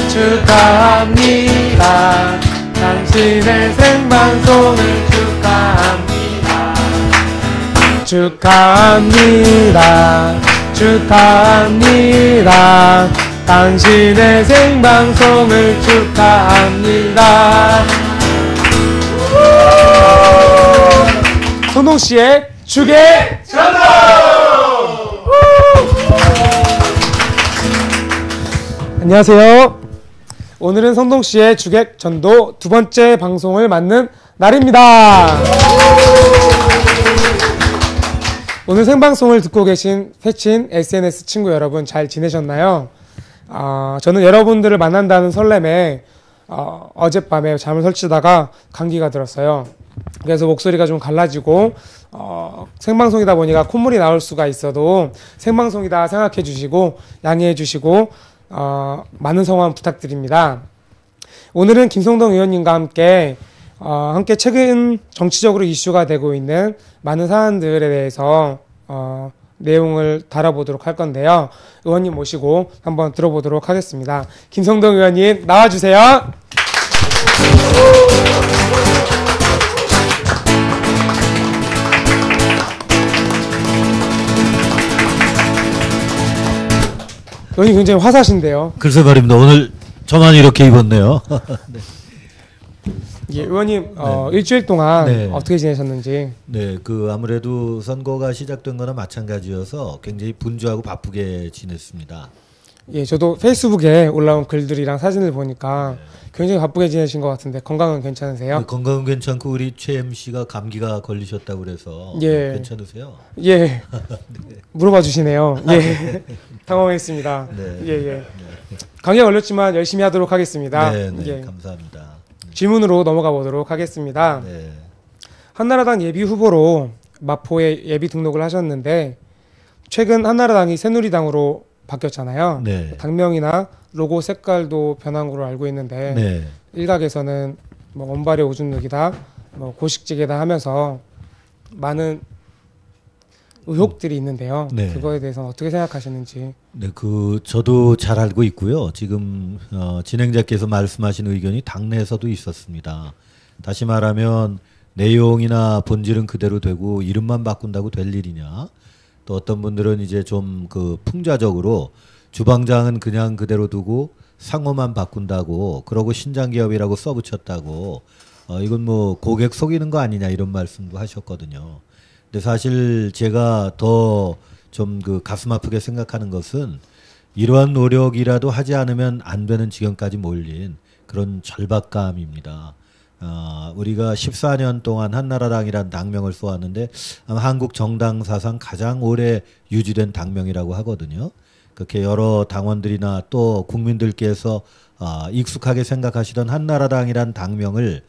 축하합니다. 당신의 생방송을 축하합니다. 축하합니다. 축하합니다. 당신의 생방송을 축하합니다. 성동씨의 주객 전도! 안녕하세요. 오늘은 성동씨의 주객 전도 두 번째 방송을 맞는 날입니다. 오늘 생방송을 듣고 계신 패친 SNS 친구 여러분 잘 지내셨나요? 저는 여러분들을 만난다는 설렘에 어젯밤에 잠을 설치다가 감기가 들었어요. 그래서 목소리가 좀 갈라지고 생방송이다 보니까 콧물이 나올 수가 있어도 생방송이다 생각해 주시고 양해해 주시고 많은 성원 부탁드립니다. 오늘은 김성동 의원님과 함께 최근 정치적으로 이슈가 되고 있는 많은 사안들에 대해서 내용을 다뤄보도록 할 건데요. 의원님 모시고 한번 들어보도록 하겠습니다. 김성동 의원님 나와주세요. 의원님 굉장히 화사하신데요. 글쎄 말입니다. 오늘 저만 이렇게 입었네요. 네. 예, 의원님 일주일 동안 어떻게 지내셨는지. 네, 아무래도 선거가 시작된 거나 마찬가지여서 굉장히 분주하고 바쁘게 지냈습니다. 예, 저도 페이스북에 올라온 글들이랑 사진을 보니까 굉장히 바쁘게 지내신 것 같은데 건강은 괜찮으세요? 네, 건강은 괜찮고 우리 최 MC가 감기가 걸리셨다고 그래서 괜찮으세요? 예, 네. 물어봐 주시네요. 예, 당황했습니다. 네. 예. 감기가 걸렸지만 열심히 하도록 하겠습니다. 네, 감사합니다. 질문으로 넘어가 보도록 하겠습니다. 네. 한나라당 예비 후보로 마포에 예비 등록을 하셨는데 최근 한나라당이 새누리당으로 바뀌었잖아요. 네. 당명이나 로고 색깔도 변한 걸로 알고 있는데 일각에서는 원발의 오줌누기다, 고식지게다 하면서 많은 의혹들이 있는데요. 그거에 대해서 어떻게 생각하시는지. 네, 저도 잘 알고 있고요. 지금 진행자께서 말씀하신 의견이 당내에서도 있었습니다. 다시 말하면 내용이나 본질은 그대로 되고 이름만 바꾼다고 될 일이냐? 또 어떤 분들은 이제 좀 풍자적으로 주방장은 그냥 그대로 두고 상호만 바꾼다고 그러고 신장기업이라고 써붙였다고 이건 고객 속이는 거 아니냐 이런 말씀도 하셨거든요. 근데 사실 제가 더 좀 가슴 아프게 생각하는 것은 이러한 노력이라도 하지 않으면 안 되는 지경까지 몰린 그런 절박감입니다. 우리가 14년 동안 한나라당이라는 당명을 써왔는데 아마 한국 정당 사상 가장 오래 유지된 당명이라고 하거든요. 그렇게 여러 당원들이나 또 국민들께서 익숙하게 생각하시던 한나라당이라는 당명을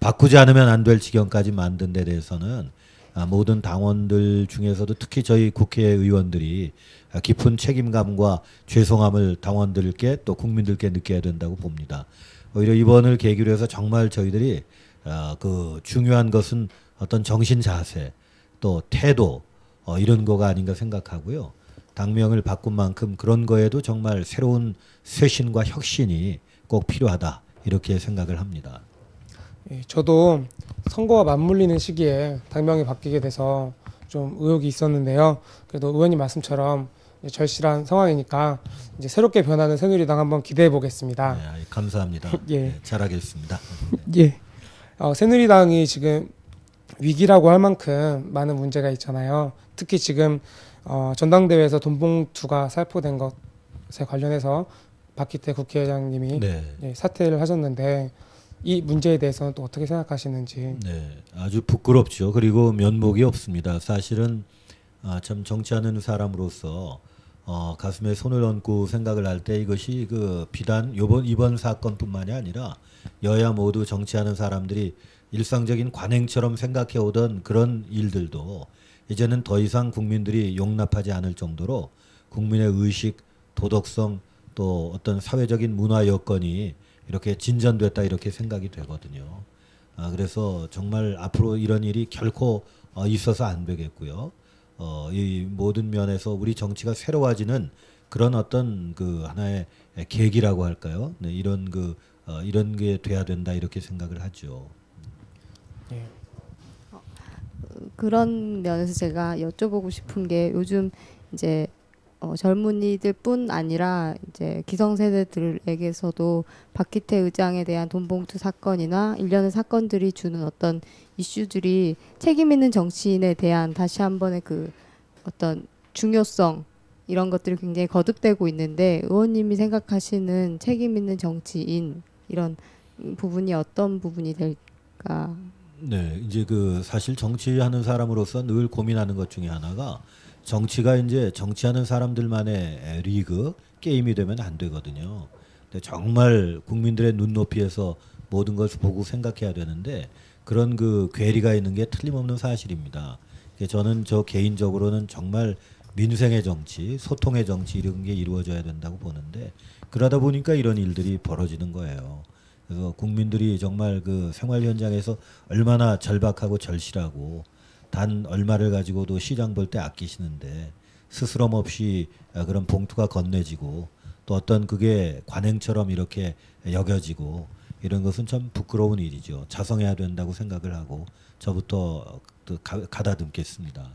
바꾸지 않으면 안 될 지경까지 만든 데 대해서는 모든 당원들 중에서도 특히 저희 국회의원들이 깊은 책임감과 죄송함을 당원들께 또 국민들께 느껴야 된다고 봅니다. 오히려 이번을 계기로 해서 정말 저희들이 중요한 것은 어떤 정신 자세 또 태도 이런 거가 아닌가 생각하고요. 당명을 바꾼 만큼 그런 거에도 정말 새로운 쇄신과 혁신이 꼭 필요하다 이렇게 생각을 합니다. 예, 저도 선거와 맞물리는 시기에 당명이 바뀌게 돼서 좀 의혹이 있었는데요. 그래도 의원님 말씀처럼 절실한 상황이니까 이제 새롭게 변하는 새누리당 한번 기대해 보겠습니다. 네, 감사합니다. 네, 잘하겠습니다. 예, 새누리당이 지금 위기라고 할 만큼 많은 문제가 있잖아요. 특히 지금 전당대회에서 돈봉투가 살포된 것에 관련해서 박기태 국회의장님이 사퇴를 하셨는데 이 문제에 대해서는 또 어떻게 생각하시는지. 네, 아주 부끄럽죠. 그리고 면목이 없습니다. 사실은 참 정치하는 사람으로서 가슴에 손을 얹고 생각을 할 때 이것이 비단 이번 사건뿐만이 아니라 여야 모두 정치하는 사람들이 일상적인 관행처럼 생각해 오던 그런 일들도 이제는 더 이상 국민들이 용납하지 않을 정도로 국민의 의식, 도덕성 또 어떤 사회적인 문화 여건이 이렇게 진전됐다 이렇게 생각이 되거든요. 그래서 정말 앞으로 이런 일이 결코 있어서 안 되겠고요. 이 모든 면에서 우리 정치가 새로워지는 그런 어떤 그 하나의 계기라고 할까요? 네, 이런 게 돼야 된다 이렇게 생각을 하죠. 예. 그런 면에서 제가 여쭤보고 싶은 게 요즘 이제 젊은이들뿐 아니라 이제 기성세대들에게서도 박희태 의장에 대한 돈봉투 사건이나 일련의 사건들이 주는 어떤 이슈들이 책임 있는 정치인에 대한 다시 한 번의 그 어떤 중요성 이런 것들이 굉장히 거듭되고 있는데 의원님이 생각하시는 책임 있는 정치인 이런 부분이 어떤 부분이 될까? 네, 이제 그 사실 정치하는 사람으로서 늘 고민하는 것 중에 하나가 정치가 이제 정치하는 사람들만의 리그 게임이 되면 안 되거든요. 근데 정말 국민들의 눈높이에서 모든 것을 보고 생각해야 되는데 그런 그 괴리가 있는 게 틀림없는 사실입니다. 저는 저 개인적으로는 정말 민생의 정치, 소통의 정치 이런 게 이루어져야 된다고 보는데 그러다 보니까 이런 일들이 벌어지는 거예요. 그래서 국민들이 정말 그 생활 현장에서 얼마나 절박하고 절실하고 단 얼마를 가지고도 시장 볼 때 아끼시는데 스스럼 없이 그런 봉투가 건네지고 또 어떤 그게 관행처럼 이렇게 여겨지고 이런 것은 참 부끄러운 일이죠. 자성해야 된다고 생각을 하고 저부터 가다듬겠습니다.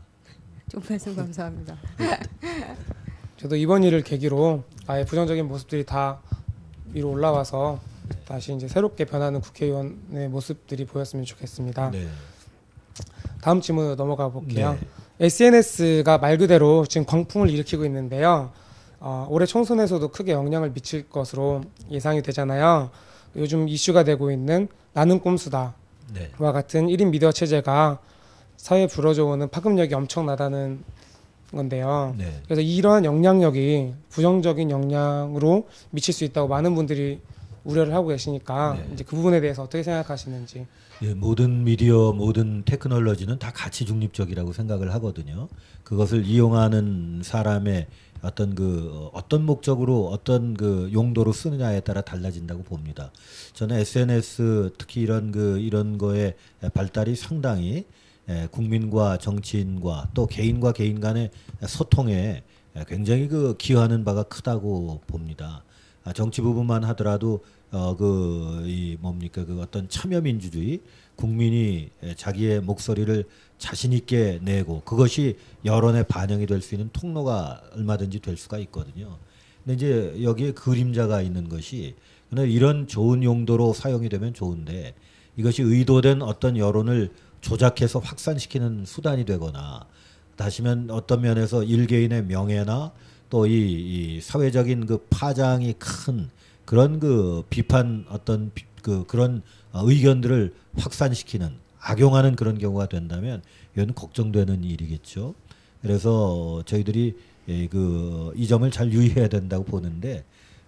좀 말씀 감사합니다. 저도 이번 일을 계기로 아예 부정적인 모습들이 다 위로 올라와서 다시 이제 새롭게 변하는 국회의원의 모습들이 보였으면 좋겠습니다. 네. 다음 질문으로 넘어가 볼게요. 네. SNS가 말 그대로 지금 광풍을 일으키고 있는데요. 올해 총선에서도 크게 영향을 미칠 것으로 예상이 되잖아요. 요즘 이슈가 되고 있는 나는 꼼수다와 네. 같은 1인 미디어 체제가 사회에 불어져오는 파급력이 엄청나다는 건데요. 네. 그래서 이러한 영향력이 부정적인 영향으로 미칠 수 있다고 많은 분들이 우려를 하고 계시니까 네. 이제 그 부분에 대해서 어떻게 생각하시는지. 예, 모든 미디어, 모든 테크놀로지는 다 가치 중립적이라고 생각을 하거든요. 그것을 이용하는 사람의 어떤 목적으로 어떤 그 용도로 쓰느냐에 따라 달라진다고 봅니다. 저는 SNS 특히 이런 거의 발달이 상당히 국민과 정치인과 또 개인과 개인 간의 소통에 굉장히 그 기여하는 바가 크다고 봅니다. 정치 부분만 하더라도 그 어떤 참여 민주주의, 국민이 자기의 목소리를 자신 있게 내고 그것이 여론에 반영이 될 수 있는 통로가 얼마든지 될 수가 있거든요. 근데 이제 여기에 그림자가 있는 것이 이런 좋은 용도로 사용이 되면 좋은데 이것이 의도된 어떤 여론을 조작해서 확산시키는 수단이 되거나 다시면 어떤 면에서 일개인의 명예나 또 이 사회적인 그 파장이 큰 그런 그 비판 그런 의견들을 확산시키는 악용하는 그런 경우가 된다면 이건 걱정되는 일이겠죠. 그래서 저희들이 이 점을 잘 유의해야 된다고 보는데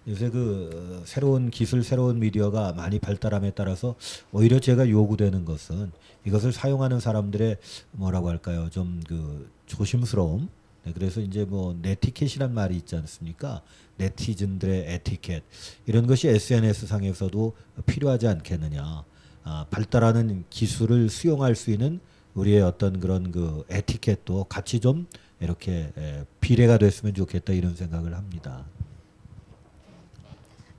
요새 그 새로운 기술, 새로운 미디어가 많이 발달함에 따라서 오히려 제가 요구되는 것은 이것을 사용하는 사람들의 뭐라고 할까요? 좀 그 조심스러움. 네, 그래서 이제 뭐 네티켓이란 말이 있지 않습니까? 네티즌들의 에티켓 이런 것이 SNS 상에서도 필요하지 않겠느냐. 발달하는 기술을 수용할 수 있는 우리의 어떤 그런 그 에티켓도 같이 좀 이렇게 비례가 됐으면 좋겠다 이런 생각을 합니다.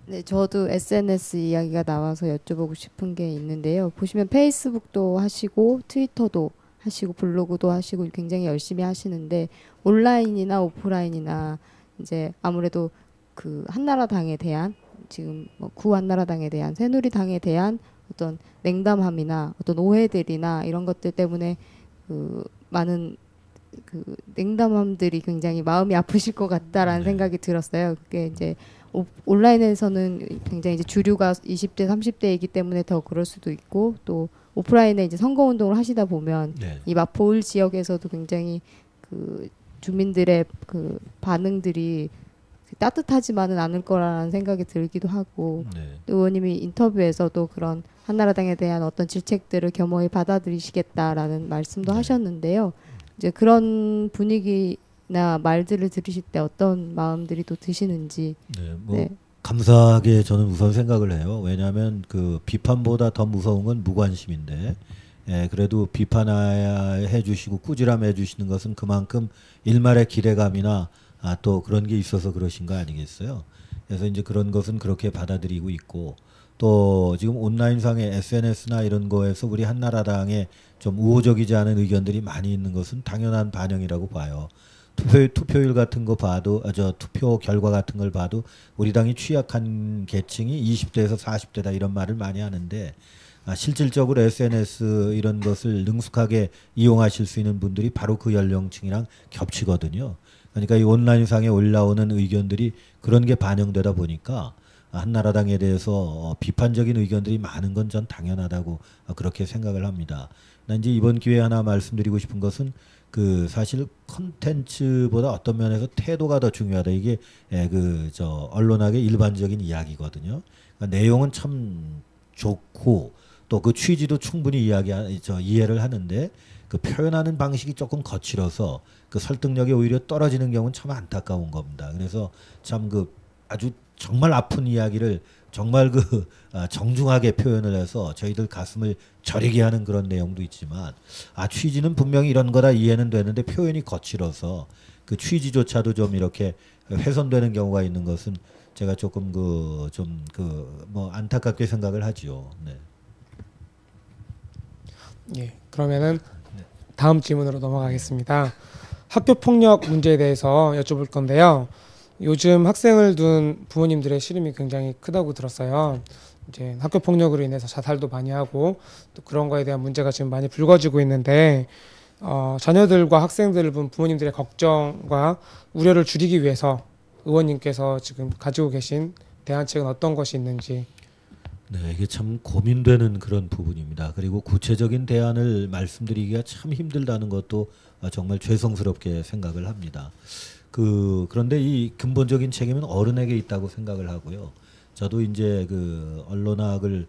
네, 저도 SNS 이야기가 나와서 여쭤보고 싶은 게 있는데요. 보시면 페이스북도 하시고 트위터도 하시고 블로그도 하시고 굉장히 열심히 하시는데 온라인이나 오프라인이나 이제 아무래도 그 한나라당에 대한 지금 뭐 구한나라당에 대한 새누리당에 대한 어떤 냉담함이나 어떤 오해들이나 이런 것들 때문에 그 많은 그 냉담함들이 굉장히 마음이 아프실 것 같다라는 생각이 들었어요. 그게 이제 온라인에서는 굉장히 이제 주류가 20대, 30대이기 때문에 더 그럴 수도 있고 또 오프라인에 이제 선거운동을 하시다 보면 이 마포을 지역에서도 굉장히 그 주민들의 그 반응들이 따뜻하지만은 않을 거라는 생각이 들기도 하고 의원님이 인터뷰에서도 그런 한나라당에 대한 어떤 질책들을 겸허히 받아들이시겠다라는 말씀도 하셨는데요. 이제 그런 분위기나 말들을 들으실 때 어떤 마음들이 또 드시는지. 감사하게 저는 우선 생각을 해요. 왜냐하면 그 비판보다 더 무서운 건 무관심인데, 그래도 비판해 주시고 꾸지람해 주시는 것은 그만큼 일말의 기대감이나 또 그런 게 있어서 그러신 거 아니겠어요? 그래서 이제 그런 것은 그렇게 받아들이고 있고 또 지금 온라인상의 SNS나 이런 거에서 우리 한나라당에 좀 우호적이지 않은 의견들이 많이 있는 것은 당연한 반영이라고 봐요. 투표율 같은 거 봐도 투표 결과 같은 걸 봐도 우리 당이 취약한 계층이 20대에서 40대다 이런 말을 많이 하는데 실질적으로 SNS 이런 것을 능숙하게 이용하실 수 있는 분들이 바로 그 연령층이랑 겹치거든요. 그러니까 이 온라인상에 올라오는 의견들이 그런 게 반영되다 보니까 한나라당에 대해서 비판적인 의견들이 많은 건 전 당연하다고 그렇게 생각을 합니다. 난 이제 이번 기회에 하나 말씀드리고 싶은 것은 그 사실 콘텐츠보다 어떤 면에서 태도가 더 중요하다. 이게 언론학의 일반적인 이야기거든요. 그러니까 내용은 참 좋고 또 그 취지도 충분히 이해를 하는데 그 표현하는 방식이 조금 거칠어서 그 설득력이 오히려 떨어지는 경우는 참 안타까운 겁니다. 그래서 참 그 아주 정말 아픈 이야기를 정말 정중하게 표현을 해서 저희들 가슴을 저리게 하는 그런 내용도 있지만 취지는 분명히 이런 거다 이해는 되는데 표현이 거칠어서 그 취지조차도 좀 이렇게 훼손되는 경우가 있는 것은 제가 조금 안타깝게 생각을 하지요. 네. 예, 그러면은 다음 질문으로 넘어가겠습니다. 학교 폭력 문제에 대해서 여쭤볼 건데요. 요즘 학생을 둔 부모님들의 시름이 굉장히 크다고 들었어요. 이제 학교 폭력으로 인해서 자살도 많이 하고 또 그런 거에 대한 문제가 지금 많이 불거지고 있는데 자녀들과 학생들을 둔 부모님들의 걱정과 우려를 줄이기 위해서 의원님께서 지금 가지고 계신 대안책은 어떤 것이 있는지. 네, 이게 참 고민되는 그런 부분입니다. 그리고 구체적인 대안을 말씀드리기가 참 힘들다는 것도 정말 죄송스럽게 생각을 합니다. 그런데 이 근본적인 책임은 어른에게 있다고 생각을 하고요. 저도 이제 그 언론학을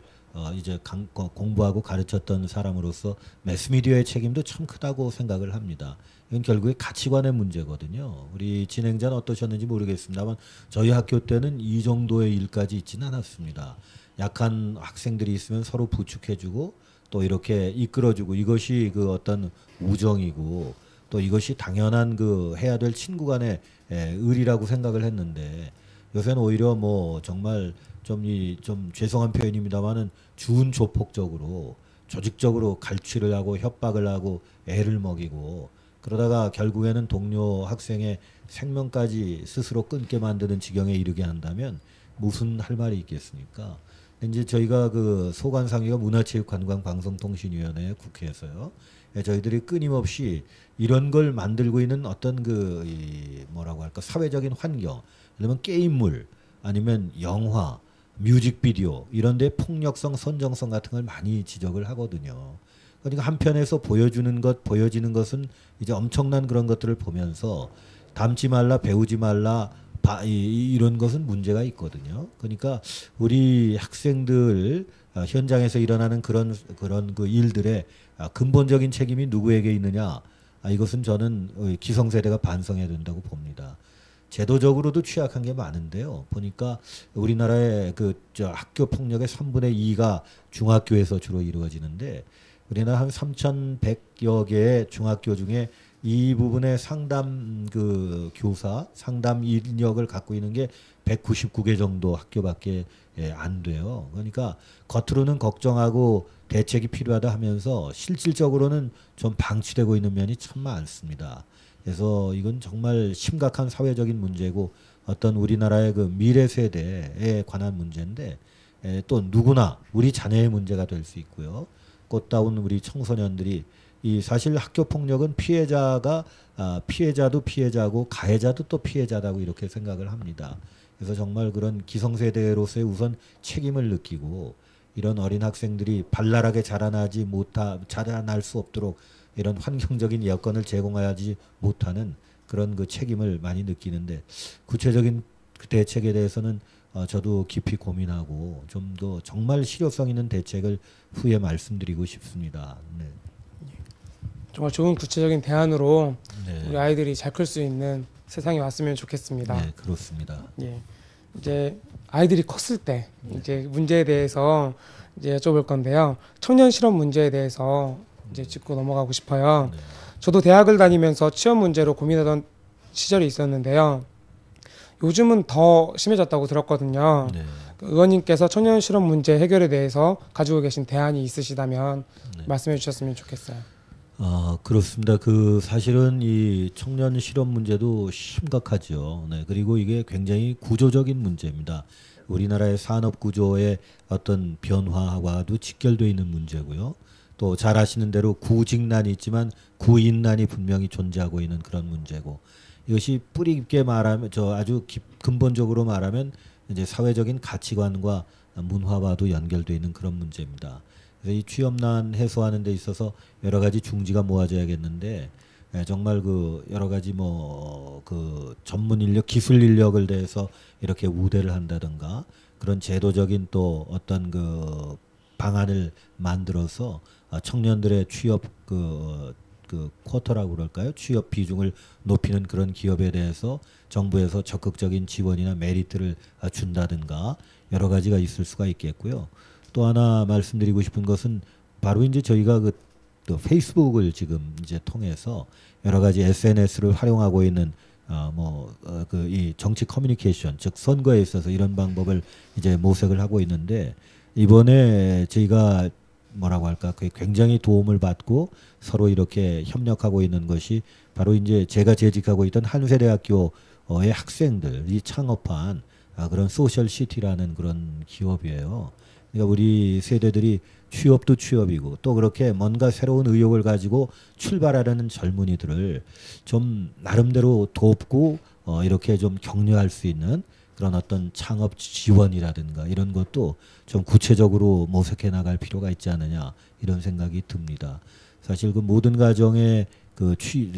공부하고 가르쳤던 사람으로서 매스미디어의 책임도 참 크다고 생각을 합니다. 이건 결국에 가치관의 문제거든요. 우리 진행자는 어떠셨는지 모르겠습니다만 저희 학교 때는 이 정도의 일까지 있지는 않았습니다. 약한 학생들이 있으면 서로 부축해주고 또 이렇게 이끌어주고 이것이 그 어떤 우정이고 또 이것이 당연한 해야 될 친구 간의 의리라고 생각을 했는데 요새는 오히려 뭐 정말 좀 죄송한 표현입니다만은 준조폭적으로 조직적으로 갈취를 하고 협박을 하고 애를 먹이고 그러다가 결국에는 동료 학생의 생명까지 스스로 끊게 만드는 지경에 이르게 한다면 무슨 할 말이 있겠습니까? 이제 저희가 소관상의가 문화체육관광방송통신위원회 국회에서요. 저희들이 끊임없이 이런 걸 만들고 있는 어떤 뭐라고 할까 사회적인 환경, 그러면 게임물 아니면 영화, 뮤직비디오 이런 데 폭력성, 선정성 같은 걸 많이 지적을 하거든요. 그러니까 한편에서 보여지는 것은 이제 엄청난 그런 것들을 보면서 닮지 말라, 배우지 말라 이런 것은 문제가 있거든요. 그러니까 우리 학생들 현장에서 일어나는 그런 일들의 근본적인 책임이 누구에게 있느냐? 이것은 저는 기성세대가 반성해야 된다고 봅니다. 제도적으로도 취약한 게 많은데요. 보니까 우리나라의 학교 폭력의 3분의 2가 중학교에서 주로 이루어지는데 우리나라 한 3,100여 개의 중학교 중에 이 부분의 상담 교사, 상담 인력을 갖고 있는 게 199개 정도 학교밖에 안 돼요. 그러니까 겉으로는 걱정하고 대책이 필요하다 하면서 실질적으로는 좀 방치되고 있는 면이 참 많습니다. 그래서 이건 정말 심각한 사회적인 문제고 어떤 우리나라의 미래 세대에 관한 문제인데 또 누구나 우리 자녀의 문제가 될 수 있고요. 꽃다운 우리 청소년들이 사실 학교 폭력은 피해자도 피해자고 가해자도 또 피해자다고 이렇게 생각을 합니다. 그래서 정말 그런 기성세대로서의 우선 책임을 느끼고 이런 어린 학생들이 발랄하게 자라날 수 없도록 이런 환경적인 여건을 제공하지 못하는 그런 책임을 많이 느끼는데 구체적인 대책에 대해서는 저도 깊이 고민하고 좀 더 정말 실효성 있는 대책을 후에 말씀드리고 싶습니다. 네. 정말 좋은 구체적인 대안으로 네. 우리 아이들이 잘 클 수 있는 세상이 왔으면 좋겠습니다. 네, 그렇습니다. 예, 이제 아이들이 컸을 때 이제 문제에 대해서 이제 여쭤볼 건데요. 청년 실업 문제에 대해서 이제 짚고 넘어가고 싶어요. 네. 저도 대학을 다니면서 취업 문제로 고민하던 시절이 있었는데요. 요즘은 더 심해졌다고 들었거든요. 네. 의원님께서 청년 실업 문제 해결에 대해서 가지고 계신 대안이 있으시다면 네. 말씀해 주셨으면 좋겠어요. 그렇습니다. 그 사실은 이 청년 실업 문제도 심각하죠. 네. 그리고 이게 굉장히 구조적인 문제입니다. 우리나라의 산업 구조의 어떤 변화와도 직결되어 있는 문제고요. 또 잘 아시는 대로 구직난이 있지만 구인난이 분명히 존재하고 있는 그런 문제고, 이것이 뿌리 깊게 말하면 아주 근본적으로 말하면 이제 사회적인 가치관과 문화와도 연결되어 있는 그런 문제입니다. 그래서 이 취업난 해소하는 데 있어서 여러 가지 중지가 모아져야겠는데, 정말 그 여러 가지 그 전문 인력, 기술 인력을 대해서 이렇게 우대를 한다든가, 그런 제도적인 또 어떤 그 방안을 만들어서 청년들의 취업 그 쿼터라고 그럴까요? 취업 비중을 높이는 그런 기업에 대해서 정부에서 적극적인 지원이나 메리트를 준다든가 여러 가지가 있을 수가 있겠고요. 또 하나 말씀드리고 싶은 것은 바로 이제 저희가 또 페이스북을 지금 이제 통해서 여러 가지 SNS를 활용하고 있는 이 정치 커뮤니케이션, 즉 선거에 있어서 이런 방법을 이제 모색을 하고 있는데, 이번에 저희가 뭐라고 할까, 그게 굉장히 도움을 받고 서로 이렇게 협력하고 있는 것이 바로 이제 제가 재직하고 있던 한세대학교의 학생들이 창업한 그런 소셜시티라는 그런 기업이에요. 그러니까 우리 세대들이 취업도 취업이고 또 그렇게 뭔가 새로운 의욕을 가지고 출발하려는 젊은이들을 좀 나름대로 돕고 이렇게 좀 격려할 수 있는 그런 어떤 창업 지원이라든가 이런 것도 좀 구체적으로 모색해 나갈 필요가 있지 않느냐, 이런 생각이 듭니다. 사실 그 모든 가정에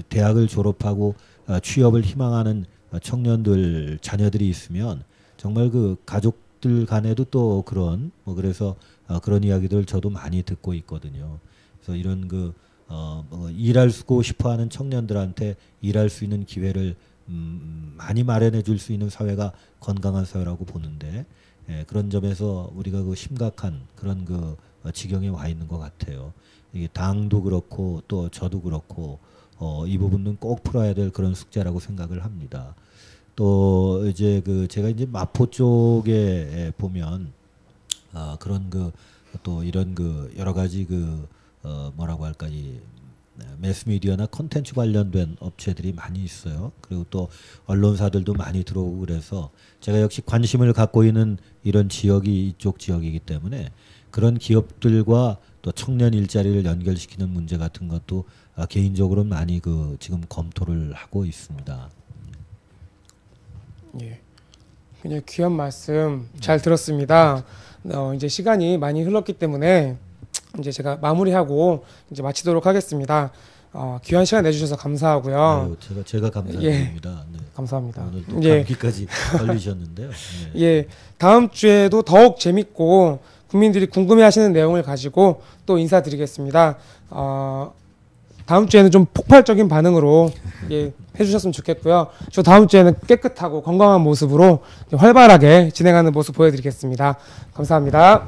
대학을 졸업하고 취업을 희망하는 청년들 자녀들이 있으면 정말 그 가족들 간에도 또 그런 그래서 그런 이야기들 저도 많이 듣고 있거든요. 그래서 이런 일하고 싶어하는 청년들한테 일할 수 있는 기회를 많이 마련해 줄 수 있는 사회가 건강한 사회라고 보는데, 그런 점에서 우리가 그 심각한 그런 지경에 와 있는 것 같아요. 이게 당도 그렇고 또 저도 그렇고 이 부분은 꼭 풀어야 될 그런 숙제라고 생각을 합니다. 또 이제 제가 이제 마포 쪽에 보면 그런 또 이런 여러 가지 뭐라고 할까, 이 매스미디어나 콘텐츠 관련된 업체들이 많이 있어요. 그리고 또 언론사들도 많이 들어오고, 그래서 제가 역시 관심을 갖고 있는 이런 지역이 이쪽 지역이기 때문에 그런 기업들과 또 청년 일자리를 연결시키는 문제 같은 것도 개인적으로 많이 지금 검토를 하고 있습니다. 예, 그냥 귀한 말씀 잘 들었습니다. 이제 시간이 많이 흘렀기 때문에 이제 제가 마무리하고 이제 마치도록 하겠습니다. 귀한 시간 내주셔서 감사하고요. 아유, 제가 감사드립니다. 네. 감사합니다. 오늘 또 감기까지 걸리셨는데요. 네. 예, 다음 주에도 더욱 재밌고 국민들이 궁금해하시는 내용을 가지고 또 인사드리겠습니다. 다음 주에는 좀 폭발적인 반응으로 해주셨으면 좋겠고요. 저 다음 주에는 깨끗하고 건강한 모습으로 활발하게 진행하는 모습 보여드리겠습니다. 감사합니다.